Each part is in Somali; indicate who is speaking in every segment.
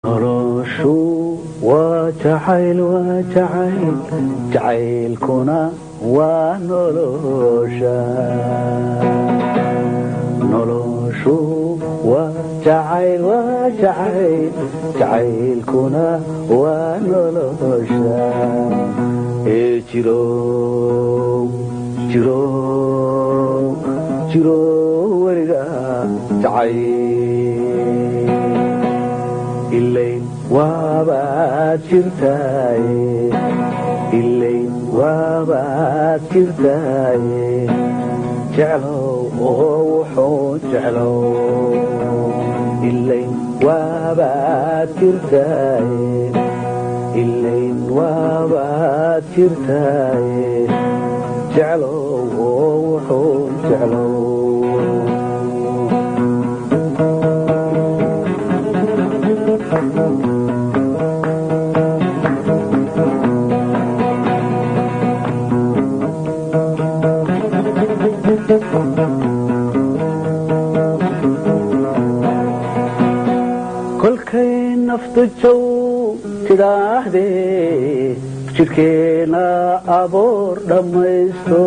Speaker 1: noloshu waa jacayl jacaylkuna waa nolosha noloshu waa jacayl jacaylkuna waa nolosha jiro weliga jacayl ilayn waabaad jirtaaye jeclow oo wuxuu jeclow ilayn waabaad jirtaaye jeclow oo wuxuu jeclow kolkay naftu jow tidhaahdee jidhkeena aboor dhammaysto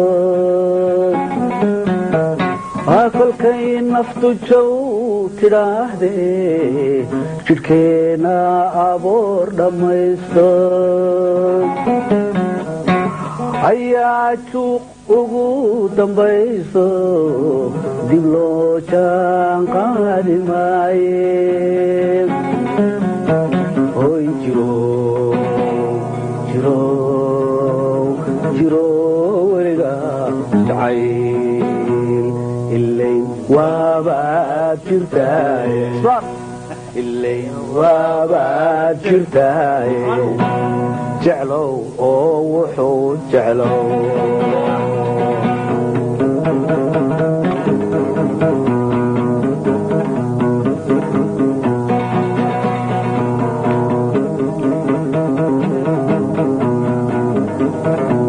Speaker 1: kolkay naftu jow tidhaahdee jidhkeena aboor dhammaysto ayaa juuq ugu dambayso dib loo jaan qaadi maaye hoy jiro weliga jacayl ilayn waabaad jirtaaye jeclow oo wuxuu jeclow